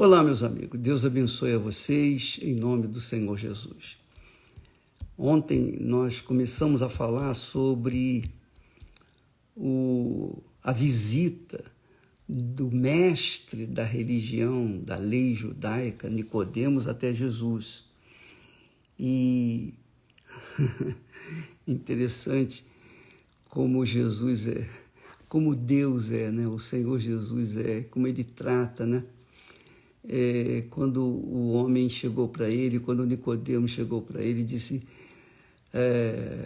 Olá, meus amigos. Deus abençoe a vocês em nome do Senhor Jesus. Ontem nós começamos a falar sobre a visita do mestre da religião, da lei judaica, Nicodemos, até Jesus. E interessante como Jesus é, como Deus é, né? O Senhor Jesus é, como Ele trata, né? Quando o homem chegou para ele, quando Nicodemos chegou para ele, disse: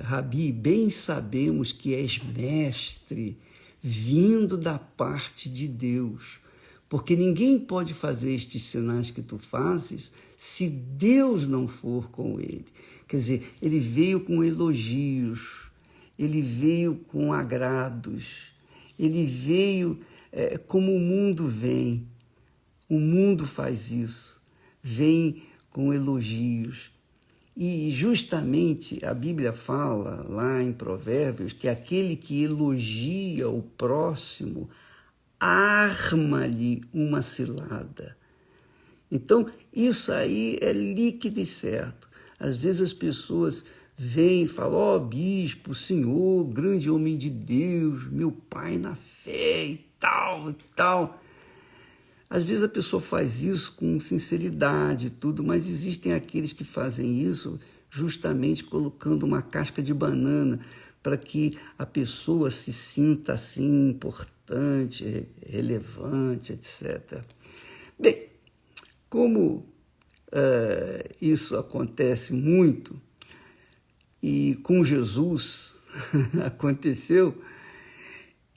Rabi, bem sabemos que és mestre, vindo da parte de Deus, porque ninguém pode fazer estes sinais que tu fazes se Deus não for com ele. Quer dizer, ele veio com elogios, ele veio com agrados, ele veio como o mundo vem. O mundo faz isso, vem com elogios. E justamente a Bíblia fala lá em Provérbios que aquele que elogia o próximo arma-lhe uma cilada. Então, isso aí é líquido e certo. Às vezes as pessoas vêm e falam: ó, bispo, senhor, grande homem de Deus, meu pai na fé e tal, e tal. Às vezes a pessoa faz isso com sinceridade e tudo, mas existem aqueles que fazem isso justamente colocando uma casca de banana para que a pessoa se sinta assim importante, relevante, etc. Bem, como isso acontece muito, e com Jesus aconteceu,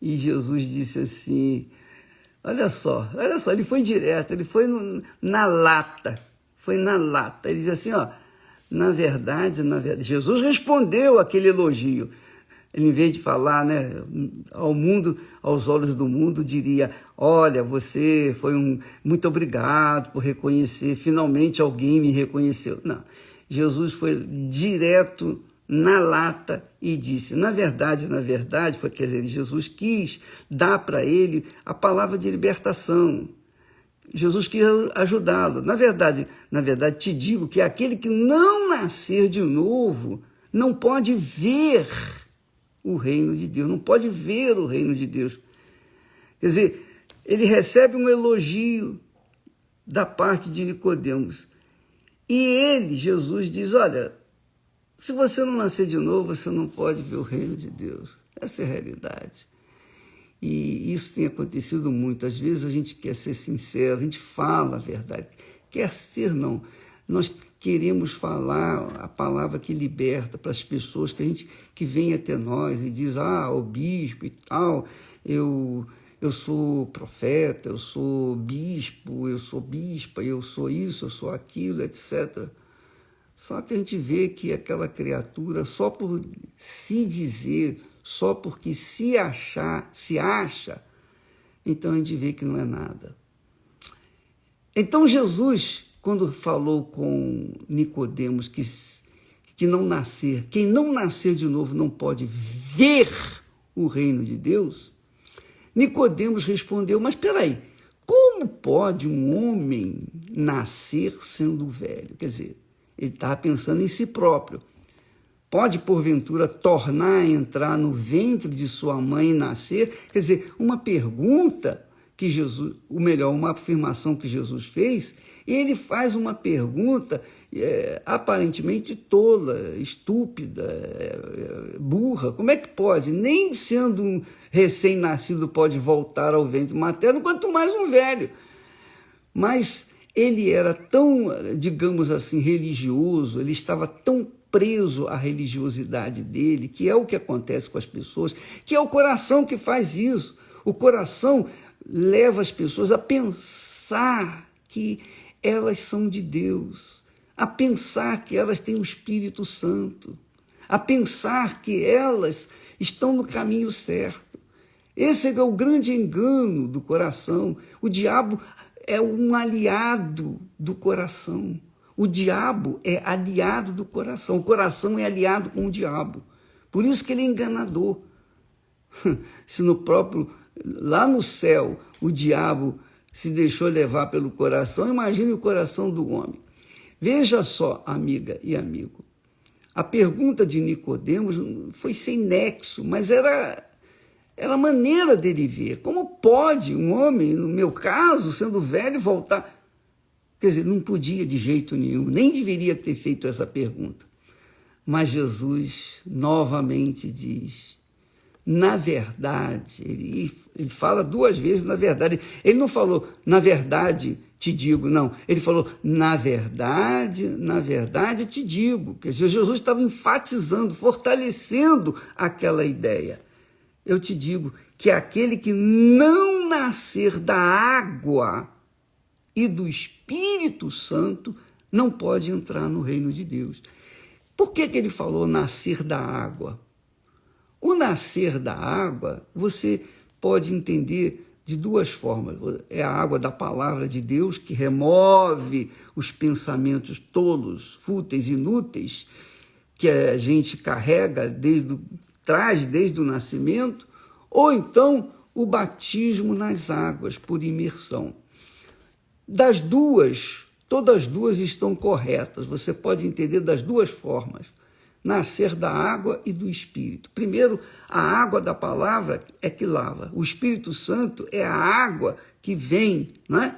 e Jesus disse assim: olha só, ele foi direto, ele foi na lata, Ele diz assim, ó, na verdade, Jesus respondeu aquele elogio. Ele, em vez de falar, né, ao mundo, aos olhos do mundo, diria: olha, você foi muito obrigado por reconhecer, finalmente alguém me reconheceu. Não, Jesus foi direto na lata e disse: na verdade, quer dizer, Jesus quis dar para ele a palavra de libertação. Jesus quis ajudá-lo. Na verdade, te digo que aquele que não nascer de novo não pode ver o reino de Deus, não pode ver o reino de Deus. Quer dizer, ele recebe um elogio da parte de Nicodemos. E ele, Jesus, diz: olha, se você não nascer de novo, você não pode ver o reino de Deus. Essa é a realidade. E isso tem acontecido muito. Às vezes a gente quer ser sincero, a gente fala a verdade. Quer ser, não. Nós queremos falar a palavra que liberta para as pessoas que vêm até nós e diz: o bispo e tal, eu sou profeta, eu sou bispo, eu sou bispa, eu sou isso, eu sou aquilo, etc. Só que a gente vê que aquela criatura, só por se dizer, só porque se acha, então a gente vê que não é nada. Então Jesus, quando falou com Nicodemos que quem não nascer de novo não pode ver o reino de Deus, Nicodemos respondeu: mas espera aí, como pode um homem nascer sendo velho? Quer dizer, ele estava pensando em si próprio. Pode, porventura, tornar a entrar no ventre de sua mãe e nascer? Quer dizer, uma pergunta que Jesus, ou melhor, uma afirmação que Jesus fez, ele faz uma pergunta aparentemente tola, estúpida, burra. Como é que pode? Nem sendo um recém-nascido pode voltar ao ventre materno, quanto mais um velho. Mas ele era tão, digamos assim, religioso, ele estava tão preso à religiosidade dele, que é o que acontece com as pessoas, que é o coração que faz isso. O coração leva as pessoas a pensar que elas são de Deus, a pensar que elas têm o Espírito Santo, a pensar que elas estão no caminho certo. Esse é o grande engano do coração. O diabo é um aliado do coração. O diabo é aliado do coração. O coração é aliado com o diabo. Por isso que ele é enganador. Se lá no céu, o diabo se deixou levar pelo coração, imagine o coração do homem. Veja só, amiga e amigo, a pergunta de Nicodemos foi sem nexo, mas era a maneira dele ver. Como pode um homem, no meu caso, sendo velho, voltar? Quer dizer, não podia de jeito nenhum, nem deveria ter feito essa pergunta. Mas Jesus novamente diz, na verdade, ele fala duas vezes na verdade. Ele não falou, na verdade te digo, não. Ele falou, na verdade te digo. Quer dizer, Jesus estava enfatizando, fortalecendo aquela ideia. Eu te digo que aquele que não nascer da água e do Espírito Santo não pode entrar no reino de Deus. Por que ele falou nascer da água? O nascer da água, você pode entender de duas formas. É a água da palavra de Deus que remove os pensamentos tolos, fúteis, inúteis, que a gente carrega, traz desde o nascimento, ou então o batismo nas águas, por imersão. Das duas, todas as duas estão corretas, você pode entender das duas formas. Nascer da água e do Espírito. Primeiro, a água da palavra é que lava. O Espírito Santo é a água que vem, né?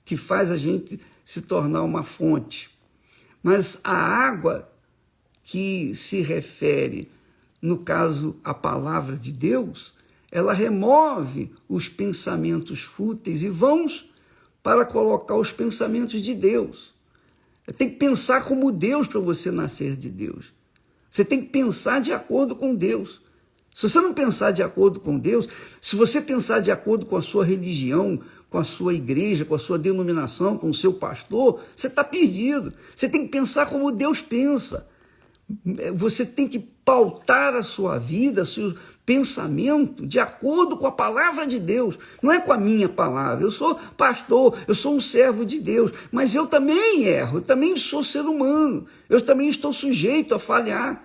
Que faz a gente se tornar uma fonte. Mas a água que se refere, no caso, à palavra de Deus, ela remove os pensamentos fúteis e vãos para colocar os pensamentos de Deus. Tem que pensar como Deus para você nascer de Deus. Você tem que pensar de acordo com Deus. Se você não pensar de acordo com Deus, se você pensar de acordo com a sua religião, com a sua igreja, com a sua denominação, com o seu pastor, você está perdido. Você tem que pensar como Deus pensa. Você tem que pautar a sua vida, seu pensamento de acordo com a palavra de Deus. Não é com a minha palavra. Eu sou pastor, eu sou um servo de Deus, mas eu também erro, eu também sou ser humano, eu também estou sujeito a falhar.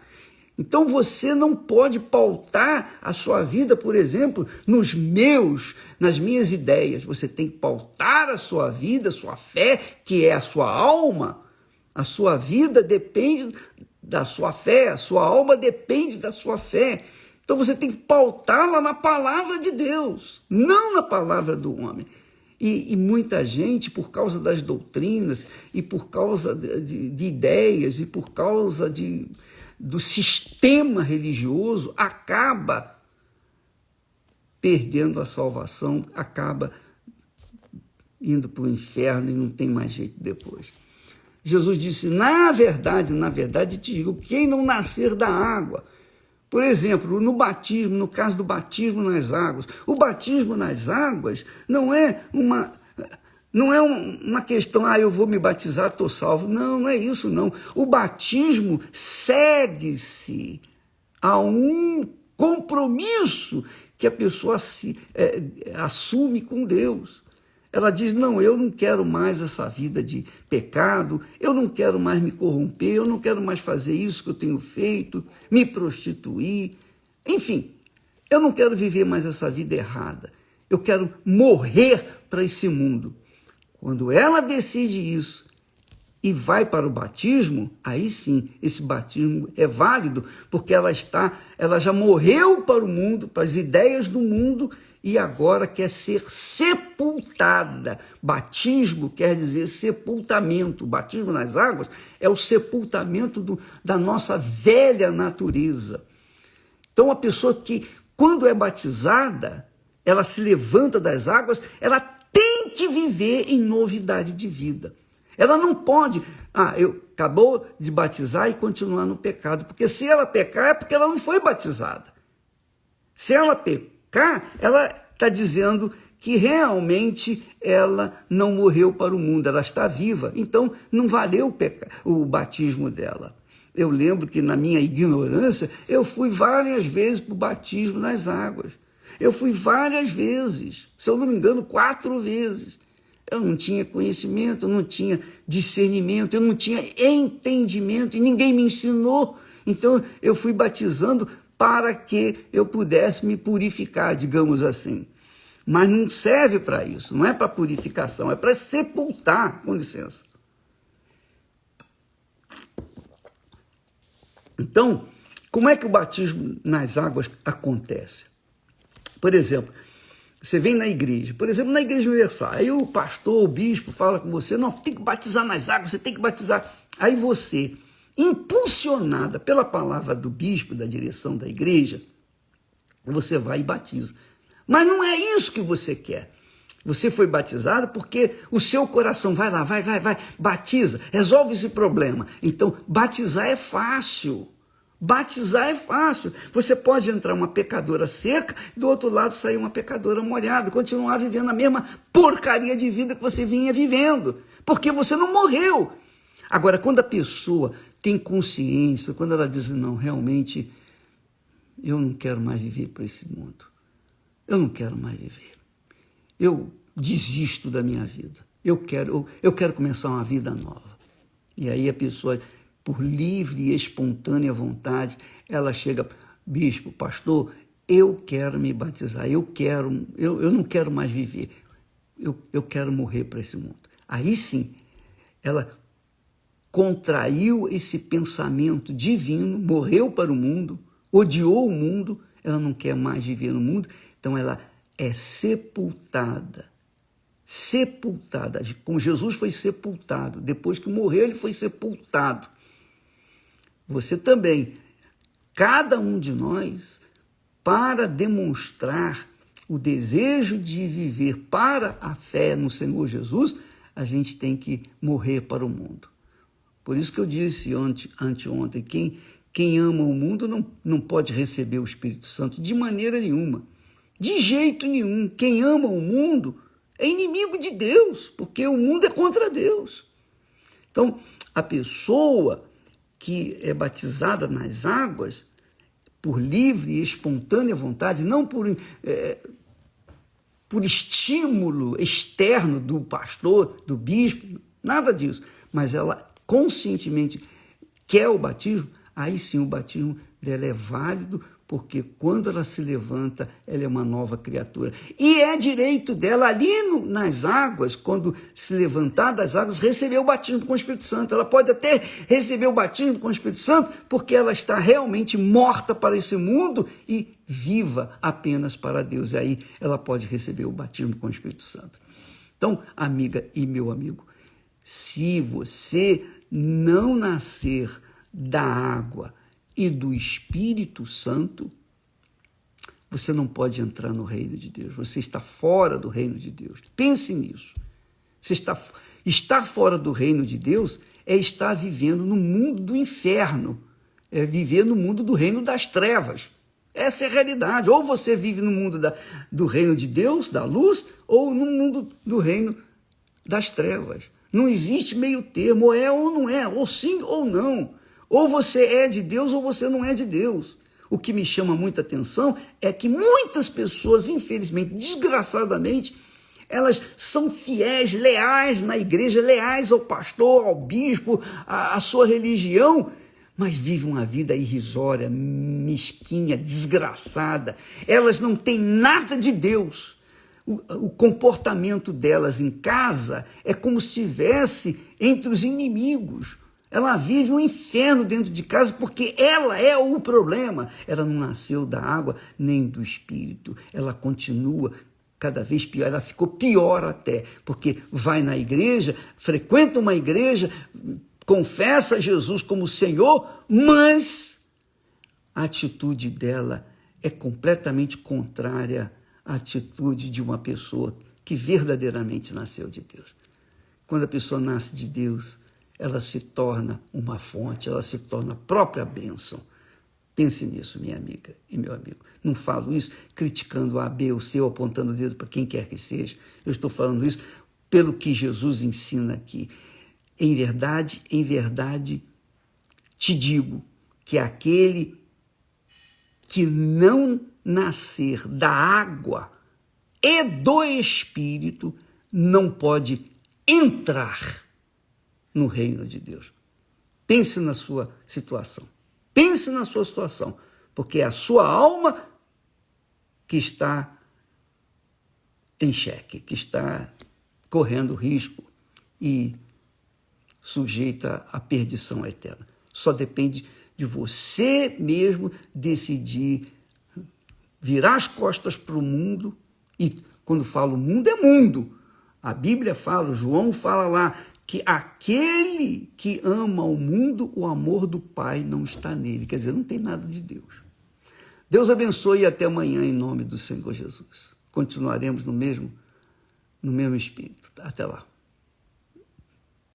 Então você não pode pautar a sua vida, por exemplo, nas minhas ideias. Você tem que pautar a sua vida, a sua fé, que é a sua alma. A sua vida depende da sua fé, a sua alma depende da sua fé. Então você tem que pautá-la na palavra de Deus, não na palavra do homem. E muita gente, por causa das doutrinas, e por causa de ideias, e por causa do sistema religioso, acaba perdendo a salvação, acaba indo para o inferno e não tem mais jeito depois. Jesus disse, na verdade te digo, quem não nascer da água. Por exemplo, no batismo, no caso do batismo nas águas, o batismo nas águas não é uma questão, eu vou me batizar, estou salvo. Não é isso, não. O batismo segue-se a um compromisso que a pessoa assume com Deus. Ela diz, não, eu não quero mais essa vida de pecado, eu não quero mais me corromper, eu não quero mais fazer isso que eu tenho feito, me prostituir. Enfim, eu não quero viver mais essa vida errada. Eu quero morrer para esse mundo. Quando ela decide isso e vai para o batismo, aí sim, esse batismo é válido, porque ela já morreu para o mundo, para as ideias do mundo, e agora quer ser sepultada. Batismo quer dizer sepultamento. O batismo nas águas é o sepultamento da nossa velha natureza. Então, a pessoa que, quando é batizada, ela se levanta das águas, ela tem que viver em novidade de vida. Ela não pode, acabou de batizar e continuar no pecado, porque se ela pecar é porque ela não foi batizada. Se ela pecar, ela está dizendo que realmente ela não morreu para o mundo, ela está viva, então não valeu o batismo dela. Eu lembro que na minha ignorância, eu fui várias vezes para o batismo nas águas. Eu fui várias vezes, se eu não me engano, 4 vezes. Eu não tinha conhecimento, eu não tinha discernimento, eu não tinha entendimento e ninguém me ensinou. Então eu fui batizando para que eu pudesse me purificar, digamos assim. Mas não serve para isso, não é para purificação, é para sepultar, com licença. Então, como é que o batismo nas águas acontece? Por exemplo, você vem na igreja, por exemplo, na Igreja Universal, aí o pastor, o bispo fala com você, não, tem que batizar nas águas, você tem que batizar. Aí você, impulsionada pela palavra do bispo, da direção da igreja, você vai e batiza. Mas não é isso que você quer. Você foi batizado porque o seu coração vai lá, vai, batiza, resolve esse problema. Então, batizar é fácil. Batizar é fácil. Você pode entrar uma pecadora seca, do outro lado sair uma pecadora molhada, continuar vivendo a mesma porcaria de vida que você vinha vivendo, porque você não morreu. Agora, quando a pessoa tem consciência, quando ela diz, não, realmente, eu não quero mais viver para esse mundo. Eu não quero mais viver. Eu desisto da minha vida. Eu quero começar uma vida nova. E aí a pessoa, por livre e espontânea vontade, ela chega, bispo, pastor, eu quero me batizar, eu não quero mais viver. Eu quero morrer para esse mundo. Aí sim, ela contraiu esse pensamento divino, morreu para o mundo, odiou o mundo, ela não quer mais viver no mundo, então ela é sepultada. Sepultada, como Jesus foi sepultado, depois que morreu ele foi sepultado. Você também, cada um de nós, para demonstrar o desejo de viver para a fé no Senhor Jesus, a gente tem que morrer para o mundo. Por isso que eu disse anteontem, quem ama o mundo não pode receber o Espírito Santo de maneira nenhuma. De jeito nenhum. Quem ama o mundo é inimigo de Deus, porque o mundo é contra Deus. Então, a pessoa que é batizada nas águas, por livre e espontânea vontade, não por estímulo externo do pastor, do bispo, nada disso, mas ela conscientemente quer o batismo, aí sim o batismo dela é válido, porque quando ela se levanta, ela é uma nova criatura. E é direito dela ali nas águas, quando se levantar das águas, receber o batismo com o Espírito Santo. Ela pode até receber o batismo com o Espírito Santo, porque ela está realmente morta para esse mundo e viva apenas para Deus. E aí ela pode receber o batismo com o Espírito Santo. Então, amiga e meu amigo, se você não nascer da água e do Espírito Santo, você não pode entrar no reino de Deus. Você está fora do reino de Deus. Pense nisso. Estar fora do reino de Deus é estar vivendo no mundo do inferno, é viver no mundo do reino das trevas. Essa é a realidade. Ou você vive no mundo do reino de Deus, da luz, ou no mundo do reino das trevas. Não existe meio termo, ou é ou não é, ou sim ou não. Ou você é de Deus ou você não é de Deus. O que me chama muita atenção é que muitas pessoas, infelizmente, desgraçadamente, elas são fiéis, leais na igreja, leais ao pastor, ao bispo, à sua religião, mas vivem uma vida irrisória, mesquinha, desgraçada. Elas não têm nada de Deus. O comportamento delas em casa é como se estivesse entre os inimigos. Ela vive um inferno dentro de casa porque ela é o problema. Ela não nasceu da água nem do Espírito. Ela continua cada vez pior. Ela ficou pior até, porque vai na igreja, frequenta uma igreja, confessa Jesus como Senhor, mas a atitude dela é completamente contrária à atitude de uma pessoa que verdadeiramente nasceu de Deus. Quando a pessoa nasce de Deus, ela se torna uma fonte, ela se torna a própria bênção. Pense nisso, minha amiga e meu amigo. Não falo isso criticando A, B ou C, ou apontando o dedo para quem quer que seja. Eu estou falando isso pelo que Jesus ensina aqui. Em verdade, te digo que aquele que não nascer da água e do Espírito não pode entrar no reino de Deus. Pense na sua situação. Pense na sua situação, porque é a sua alma que está em xeque, que está correndo risco e sujeita à perdição eterna. Só depende de você mesmo decidir virar as costas para o mundo, e quando falo mundo, é mundo. A Bíblia fala, João fala lá, que aquele que ama o mundo, o amor do Pai não está nele. Quer dizer, não tem nada de Deus. Deus abençoe e até amanhã em nome do Senhor Jesus. Continuaremos no mesmo espírito. Até lá.